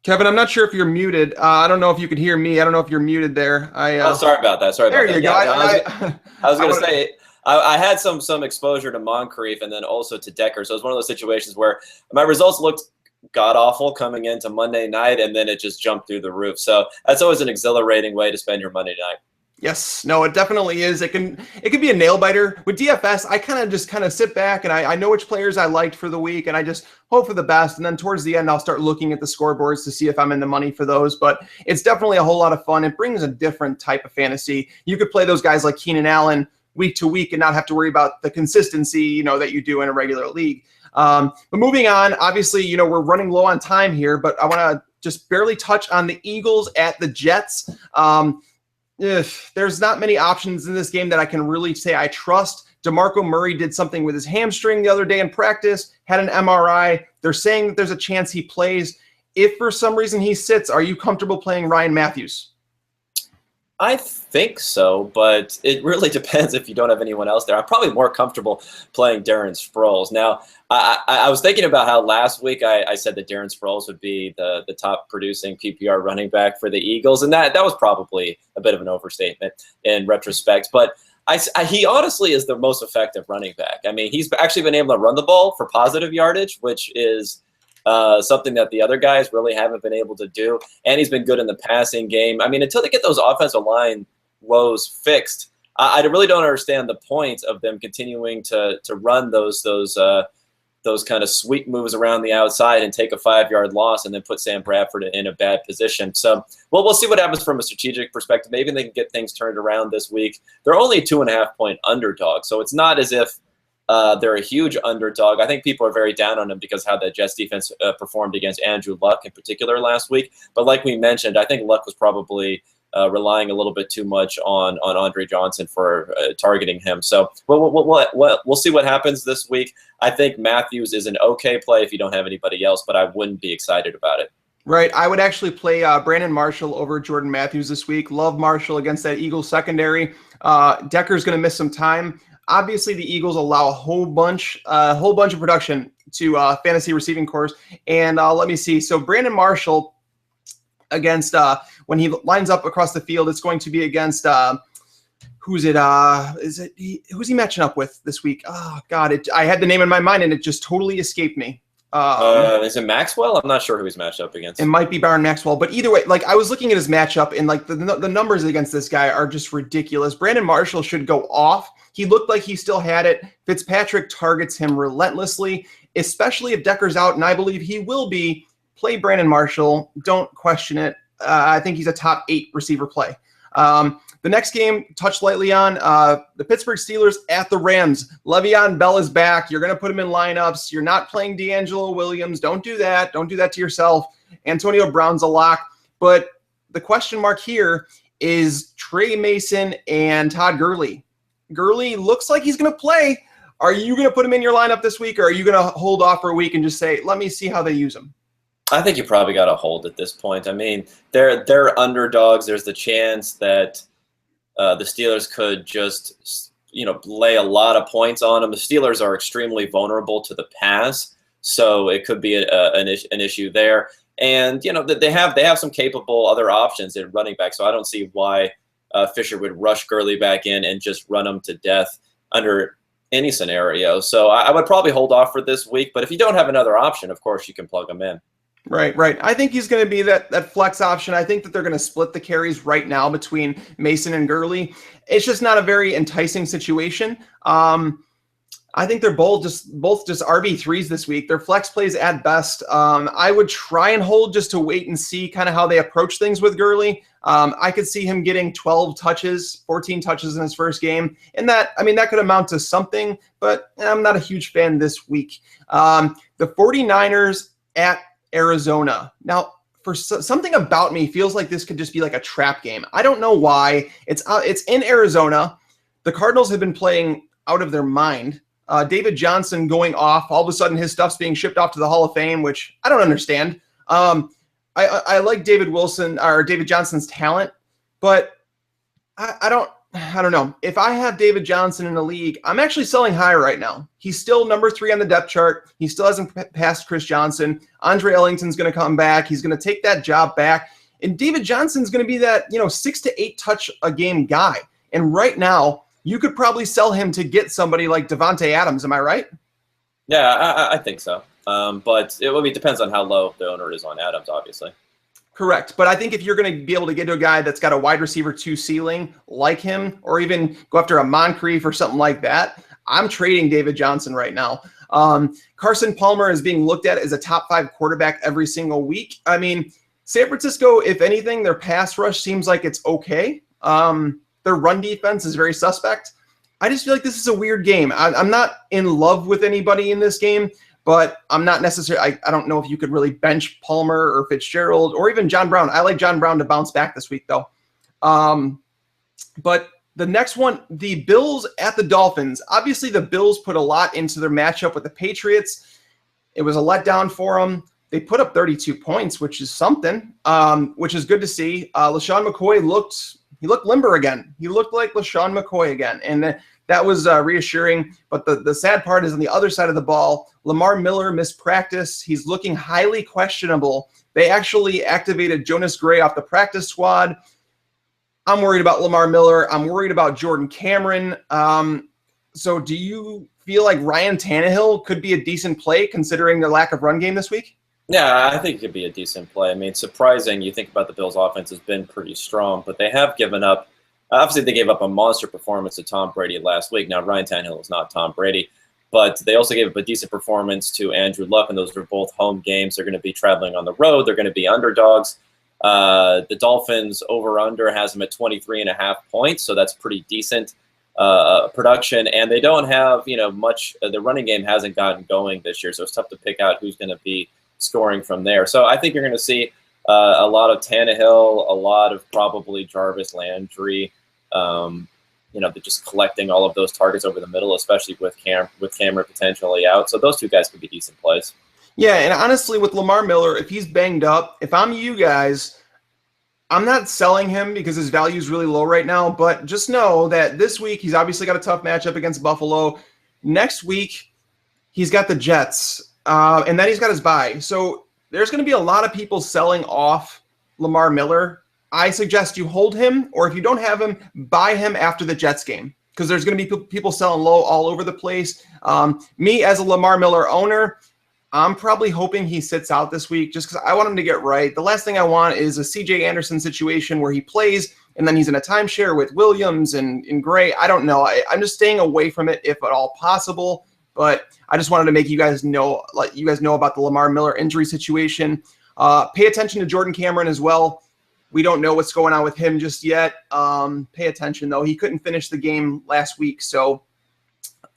Kevin, I'm not sure if you're muted. I don't know if you could hear me. I don't know if you're muted there. Sorry about that. There you go. I was going to say, I had some exposure to Moncrief and then also to Decker. So it was one of those situations where my results looked god-awful coming into Monday night, and then it just jumped through the roof. So that's always an exhilarating way to spend your Monday night. Yes, no, it definitely is. It can be a nail biter. With DFS, I kind of sit back and I know which players I liked for the week and I just hope for the best. And then towards the end, I'll start looking at the scoreboards to see if I'm in the money for those. But it's definitely a whole lot of fun. It brings a different type of fantasy. You could play those guys like Keenan Allen week to week and not have to worry about the consistency, that you do in a regular league. But moving on, obviously, we're running low on time here, but I want to just barely touch on the Eagles at the Jets. There's not many options in this game that I can really say I trust. DeMarco Murray did something with his hamstring the other day in practice, had an MRI. They're saying that there's a chance he plays. If for some reason he sits, are you comfortable playing Ryan Matthews? I think so, but it really depends if you don't have anyone else there. I'm probably more comfortable playing Darren Sproles. Now, I was thinking about how last week I said that Darren Sproles would be the top producing PPR running back for the Eagles, and that was probably a bit of an overstatement in retrospect. But he honestly is the most effective running back. I mean, he's actually been able to run the ball for positive yardage, which is something that the other guys really haven't been able to do. And he's been good in the passing game. I mean, until they get those offensive line woes fixed, I really don't understand the point of them continuing to run those kind of sweep moves around the outside and take a 5-yard loss and then put Sam Bradford in a bad position. So, we'll see what happens from a strategic perspective. Maybe they can get things turned around this week. They're only a 2.5-point underdog, so it's not as if they're a huge underdog. I think people are very down on them because of how the Jets defense performed against Andrew Luck in particular last week. But like we mentioned, I think Luck was probably relying a little bit too much on Andre Johnson for targeting him. So we'll see what happens this week. I think Matthews is an okay play if you don't have anybody else, but I wouldn't be excited about it. Right. I would actually play Brandon Marshall over Jordan Matthews this week. Love Marshall against that Eagles secondary. Decker's going to miss some time. Obviously, the Eagles allow a whole bunch of production. to fantasy receiving cores. And let me see. So Brandon Marshall against when he lines up across the field, it's going to be against who's he matching up with this week? Oh God, I had the name in my mind and it just totally escaped me. Is it Maxwell? I'm not sure who he's matched up against. It might be Byron Maxwell, but either way, like I was looking at his matchup and like the numbers against this guy are just ridiculous. Brandon Marshall should go off. He looked like he still had it. Fitzpatrick targets him relentlessly, especially if Decker's out, and I believe he will be. Play Brandon Marshall. Don't question it. I think he's a top 8 receiver play. The next game, touched lightly on, the Pittsburgh Steelers at the Rams. Le'Veon Bell is back. You're going to put him in lineups. You're not playing D'Angelo Williams. Don't do that. Don't do that to yourself. Antonio Brown's a lock. But the question mark here is Trey Mason and Todd Gurley. Gurley looks like he's going to play. Are you going to put him in your lineup this week, or are you going to hold off for a week and just say, let me see how they use him? I think you probably got to hold at this point. I mean, they're underdogs. There's the chance that the Steelers could just, lay a lot of points on them. The Steelers are extremely vulnerable to the pass, so it could be an issue there. And they have some capable other options in running back. So I don't see why Fisher would rush Gurley back in and just run him to death under any scenario. So I would probably hold off for this week. But if you don't have another option, of course you can plug him in. Right. I think he's going to be that flex option. I think that they're going to split the carries right now between Mason and Gurley. It's just not a very enticing situation. I think they're both just RB3s this week. They're flex plays at best. I would try and hold just to wait and see kind of how they approach things with Gurley. I could see him getting 12 touches, 14 touches in his first game. And that could amount to something, but I'm not a huge fan this week. The 49ers at Arizona. Now, for something about me feels like this could just be like a trap game. I don't know why. It's in Arizona. The Cardinals have been playing out of their mind. David Johnson going off. All of a sudden, his stuff's being shipped off to the Hall of Fame, which I don't understand. I like David Johnson's talent, but I don't know. If I have David Johnson in the league, I'm actually selling high right now. He's still number 3 on the depth chart. He still hasn't passed Chris Johnson. Andre Ellington's going to come back. He's going to take that job back. And David Johnson's going to be that, 6 to 8 touch a game guy. And right now, you could probably sell him to get somebody like Devontae Adams. Am I right? Yeah, I think so. But it depends on how low the owner is on Adams, obviously. Correct. But I think if you're going to be able to get to a guy that's got a wide receiver 2 ceiling like him, or even go after a Moncrief or something like that, I'm trading David Johnson right now. Carson Palmer is being looked at as a top 5 quarterback every single week. I mean, San Francisco, if anything, their pass rush seems like it's okay. Their run defense is very suspect. I just feel like this is a weird game. I'm not in love with anybody in this game, but I'm not necessarily – I don't know if you could really bench Palmer or Fitzgerald or even John Brown. I like John Brown to bounce back this week, though. But the next one, the Bills at the Dolphins. Obviously, the Bills put a lot into their matchup with the Patriots. It was a letdown for them. They put up 32 points, which is something, which is good to see. LaShawn McCoy looked limber again. He looked like LaShawn McCoy again, and that was reassuring. But the sad part is on the other side of the ball, Lamar Miller missed practice. He's looking highly questionable. They actually activated Jonas Gray off the practice squad. I'm worried about Lamar Miller. I'm worried about Jordan Cameron. So do you feel like Ryan Tannehill could be a decent play considering their lack of run game this week? Yeah, I think it could be a decent play. I mean, surprising. You think about the Bills' offense has been pretty strong, but they have given up. Obviously, they gave up a monster performance to Tom Brady last week. Now, Ryan Tannehill is not Tom Brady, but they also gave up a decent performance to Andrew Luck, and those are both home games. They're going to be traveling on the road. They're going to be underdogs. The Dolphins over-under has them at 23.5 points, so that's pretty decent production. And they don't have much. The running game hasn't gotten going this year, so it's tough to pick out who's going to be scoring from there. So I think you're going to see a lot of Tannehill, a lot of probably Jarvis Landry, they're just collecting all of those targets over the middle, especially with Cameron potentially out. So those two guys could be decent plays. Yeah, and honestly, with Lamar Miller, if he's banged up, if I'm you guys, I'm not selling him because his value is really low right now, but just know that this week he's obviously got a tough matchup against Buffalo. Next week, he's got the Jets. And then he's got his bye. So there's going to be a lot of people selling off Lamar Miller. I suggest you hold him, or if you don't have him, buy him after the Jets game, because there's going to be people selling low all over the place. Me, as a Lamar Miller owner, I'm probably hoping he sits out this week just because I want him to get right. The last thing I want is a CJ Anderson situation where he plays and then he's in a timeshare with Williams and Gray. I don't know. I'm just staying away from it if at all possible. But I just wanted to make you guys know, let you guys know about the Lamar Miller injury situation. Pay attention to Jordan Cameron as well. We don't know what's going on with him just yet. Pay attention, though. He couldn't finish the game last week, so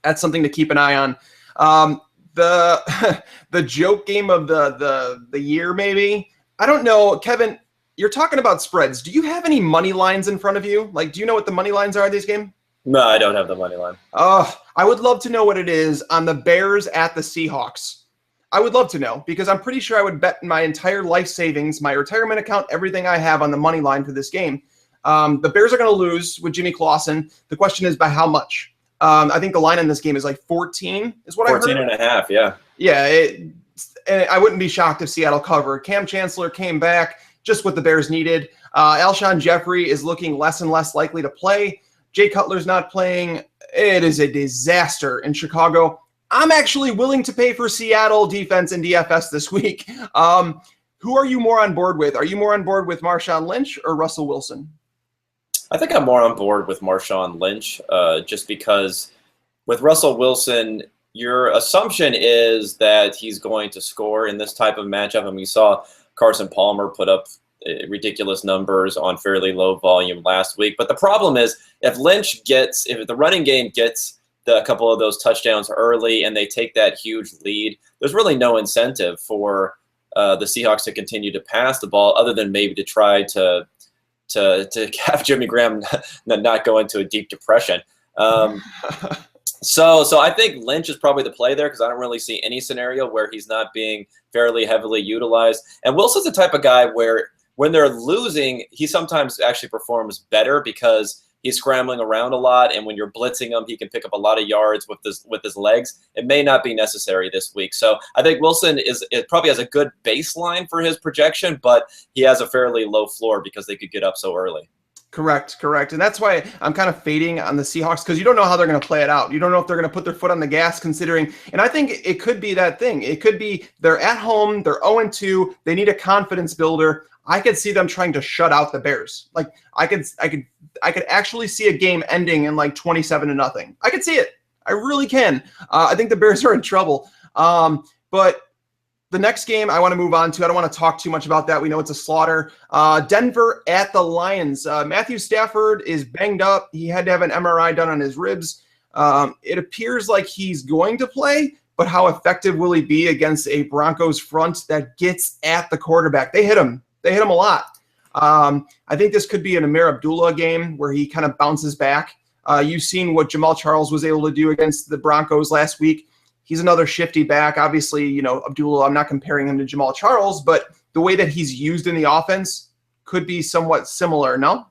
that's something to keep an eye on. The joke game of the year, maybe. I don't know, Kevin. You're talking about spreads. Do you have any money lines in front of you? Like, do you know what the money lines are in this game? No, I don't have the money line. I would love to know what it is on the Bears at the Seahawks. I would love to know, because I'm pretty sure I would bet my entire life savings, my retirement account, everything I have on the money line for this game. The Bears are going to lose with Jimmy Clausen. The question is by how much? I think the line in this game is like 14 is what I heard. 14 and a half, yeah. Yeah, and I wouldn't be shocked if Seattle covered. Cam Chancellor came back, just what the Bears needed. Alshon Jeffrey is looking less and less likely to play. Jay Cutler's not playing. It is a disaster in Chicago. I'm actually willing to pay for Seattle defense in DFS this week. Who are you more on board with? Are you more on board with Marshawn Lynch or Russell Wilson? I think I'm more on board with Marshawn Lynch, just because with Russell Wilson, your assumption is that he's going to score in this type of matchup. I mean, we saw Carson Palmer put up ridiculous numbers on fairly low volume last week. But the problem is if the running game gets a couple of those touchdowns early and they take that huge lead, there's really no incentive for the Seahawks to continue to pass the ball, other than maybe to try to have Jimmy Graham not go into a deep depression. So I think Lynch is probably the play there, because I don't really see any scenario where he's not being fairly heavily utilized. And Wilson's the type of guy where when they're losing, he sometimes actually performs better because he's scrambling around a lot, and when you're blitzing him, he can pick up a lot of yards with his legs. It may not be necessary this week. So I think Wilson it probably has a good baseline for his projection, but he has a fairly low floor because they could get up so early. Correct. And that's why I'm kind of fading on the Seahawks, because you don't know how they're going to play it out. You don't know if they're going to put their foot on the gas, considering, and I think it could be that thing. It could be they're at home, they're 0-2, they need a confidence builder. I could see them trying to shut out the Bears. Like I could actually see a game ending in like 27-0. I could see it. I really can. I think the Bears are in trouble. But the next game I want to move on to, I don't want to talk too much about that. We know it's a slaughter. Denver at the Lions. Matthew Stafford is banged up. He had to have an MRI done on his ribs. It appears like he's going to play, but how effective will he be against a Broncos front that gets at the quarterback? They hit him a lot. I think this could be an Amir Abdullah game where he kind of bounces back. You've seen what Jamal Charles was able to do against the Broncos last week. He's another shifty back. Obviously, Abdullah, I'm not comparing him to Jamal Charles, but the way that he's used in the offense could be somewhat similar, no?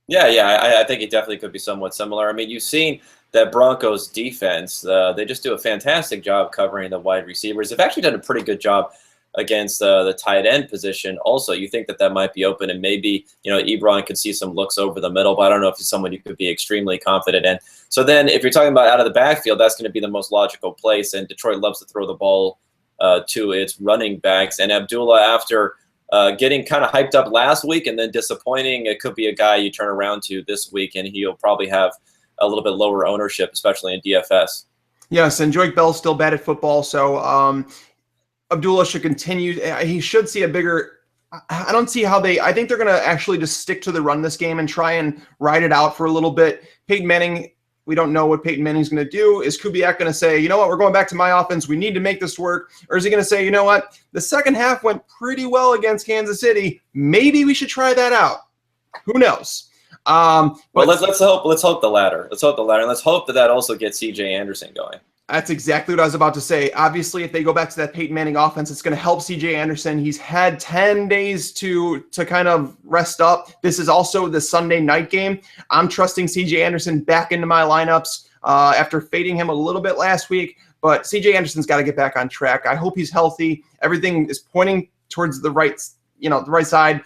Yeah, I think it definitely could be somewhat similar. I mean, you've seen that Broncos defense, they just do a fantastic job covering the wide receivers. They've actually done a pretty good job against the tight end position. Also, you think that might be open, and maybe Ebron could see some looks over the middle, but I don't know if he's someone you could be extremely confident in. So then if you're talking about out of the backfield, that's going to be the most logical place, and Detroit loves to throw the ball to its running backs. And Abdullah, after getting kind of hyped up last week and then disappointing, it could be a guy you turn around to this week, and he'll probably have a little bit lower ownership, especially in DFS. Yes, and Joique Bell's still bad at football, so Abdullah should continue. He should see a bigger – I don't see how I think they're going to actually just stick to the run this game and try and ride it out for a little bit. Peyton Manning, we don't know what Peyton Manning's going to do. Is Kubiak going to say, you know what, we're going back to my offense. We need to make this work. Or is he going to say, you know what, the second half went pretty well against Kansas City. Maybe we should try that out. Who knows? Well, let's hope the latter. Let's hope the latter. And let's hope that also gets C.J. Anderson going. That's exactly what I was about to say. Obviously, if they go back to that Peyton Manning offense, it's going to help C.J. Anderson. He's had 10 days to kind of rest up. This is also the Sunday night game. I'm trusting C.J. Anderson back into my lineups after fading him a little bit last week. but CJ Anderson's got to get back on track. I hope he's healthy. Everything is pointing towards the right side.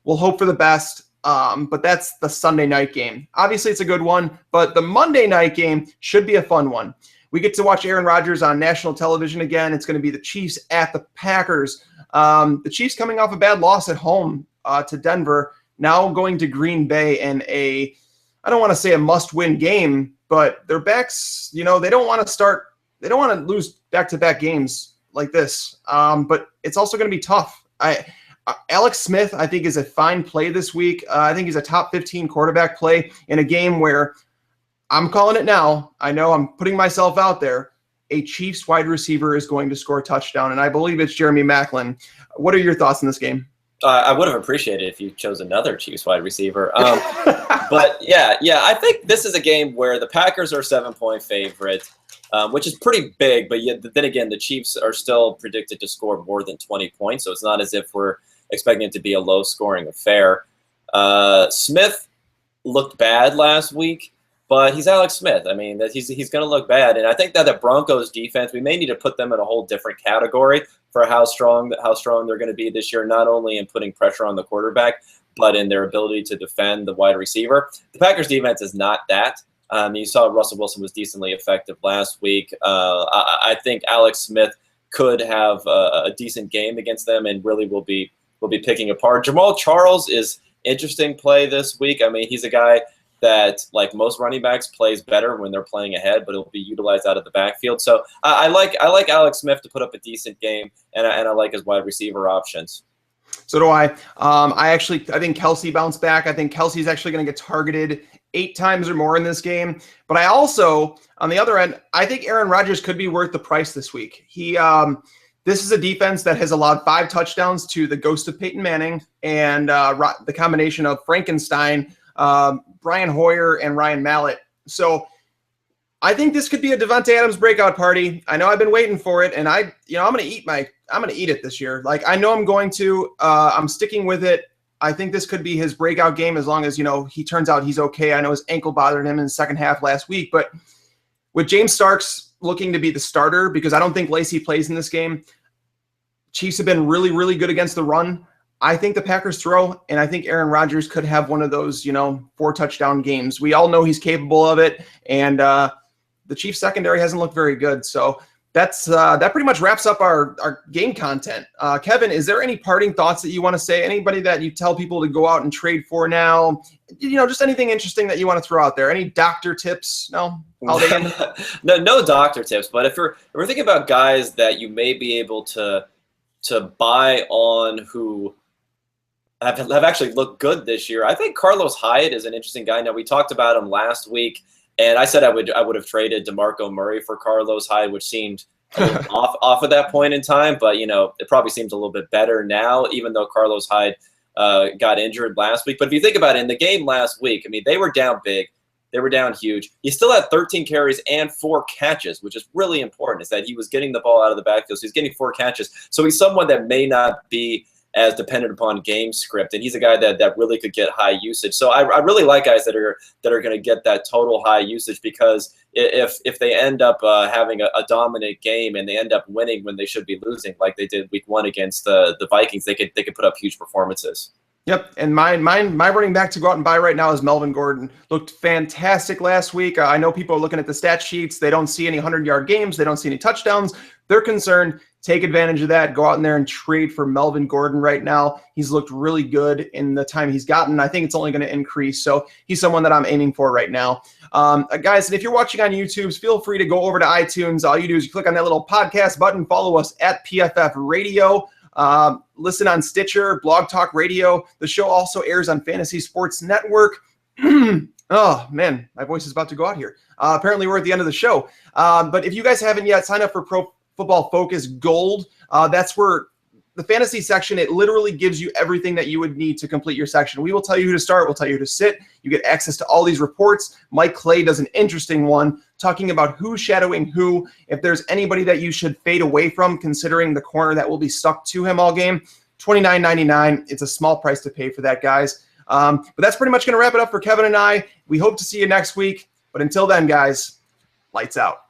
We'll hope for the best. But that's the Sunday night game. Obviously, it's a good one, but the Monday night game should be a fun one. We get to watch Aaron Rodgers on national television again. It's going to be the Chiefs at the Packers. The Chiefs coming off a bad loss at home to Denver, now going to Green Bay in I don't want to say a must-win game, but their backs, they don't want to lose back-to-back games like this. But it's also going to be tough. Alex Smith, I think, is a fine play this week. I think he's a top 15 quarterback play in a game where I'm calling it now. I know I'm putting myself out there. A Chiefs wide receiver is going to score a touchdown, and I believe it's Jeremy Maclin. What are your thoughts in this game? I would have appreciated if you chose another Chiefs wide receiver. But yeah, I think this is a game where the Packers are a 7-point favorite, which is pretty big. But yet, then again, the Chiefs are still predicted to score more than 20 points. So it's not as if we're expecting it to be a low-scoring affair. Smith looked bad last week, but he's Alex Smith. I mean, he's going to look bad. And I think that the Broncos defense, we may need to put them in a whole different category for how strong they're going to be this year, not only in putting pressure on the quarterback, but in their ability to defend the wide receiver. The Packers defense is not that. You saw Russell Wilson was decently effective last week. I think Alex Smith could have a decent game against them and really will be picking apart. Jamal Charles is interesting play this week. I mean, he's a guy that, like most running backs, plays better when they're playing ahead, but he'll be utilized out of the backfield. So I like Alex Smith to put up a decent game, and I like his wide receiver options. So do I. I think Kelsey bounced back. I think Kelsey's actually going to get targeted 8 times or more in this game. But I also, on the other end, I think Aaron Rodgers could be worth the price this week. This is a defense that has allowed 5 touchdowns to the ghost of Peyton Manning and the combination of Frankenstein, Brian Hoyer, and Ryan Mallett. So I think this could be a Devontae Adams breakout party. I know I've been waiting for it, and I'm going to eat it this year. Like, I know I'm going to. I'm sticking with it. I think this could be his breakout game as long as, he turns out he's okay. I know his ankle bothered him in the second half last week, but with James Starks looking to be the starter, because I don't think Lacey plays in this game, Chiefs have been really, really good against the run. I think the Packers throw, and I think Aaron Rodgers could have one of those, 4 touchdown games. We all know he's capable of it, and the Chiefs secondary hasn't looked very good. So that pretty much wraps up our game content. Kevin, is there any parting thoughts that you want to say? Anybody that you tell people to go out and trade for now? Just anything interesting that you want to throw out there? Any doctor tips? No? No doctor tips. But if we're thinking about guys that you may be able to buy on who have actually looked good this year, I think Carlos Hyde is an interesting guy. Now, we talked about him last week, and I said I would have traded DeMarco Murray for Carlos Hyde, which seemed a little off at that point in time. But, it probably seems a little bit better now, even though Carlos Hyde got injured last week. But if you think about it, in the game last week, I mean, they were down big. They were down huge. He still had 13 carries and 4 catches, which is really important, is that he was getting the ball out of the backfield. So he's getting 4 catches. So he's someone that may not be as dependent upon game script, and he's a guy that really could get high usage. So I really like guys that are going to get that total high usage, because if they end up having a dominant game and they end up winning when they should be losing, like they did week 1 against the Vikings, they could put up huge performances. Yep, and my running back to go out and buy right now is Melvin Gordon. Looked fantastic last week. I know people are looking at the stat sheets. They don't see any 100-yard games. They don't see any touchdowns. They're concerned. Take advantage of that. Go out in there and trade for Melvin Gordon right now. He's looked really good in the time he's gotten. I think it's only going to increase. So he's someone that I'm aiming for right now. Guys, and if you're watching on YouTube, feel free to go over to iTunes. All you do is you click on that little podcast button, follow us at PFF Radio. Listen on Stitcher, Blog Talk Radio. The show also airs on Fantasy Sports Network. Oh, man, my voice is about to go out here. Apparently, we're at the end of the show. But if you guys haven't yet, sign up for Pro Football Focus Gold. That's where the fantasy section, it literally gives you everything that you would need to complete your section. We will tell you who to start. We'll tell you who to sit. You get access to all these reports. Mike Clay does an interesting one talking about who's shadowing who, if there's anybody that you should fade away from, considering the corner that will be stuck to him all game. $29.99. It's a small price to pay for that, guys. But that's pretty much going to wrap it up for Kevin and I. We hope to see you next week. But until then, guys, lights out.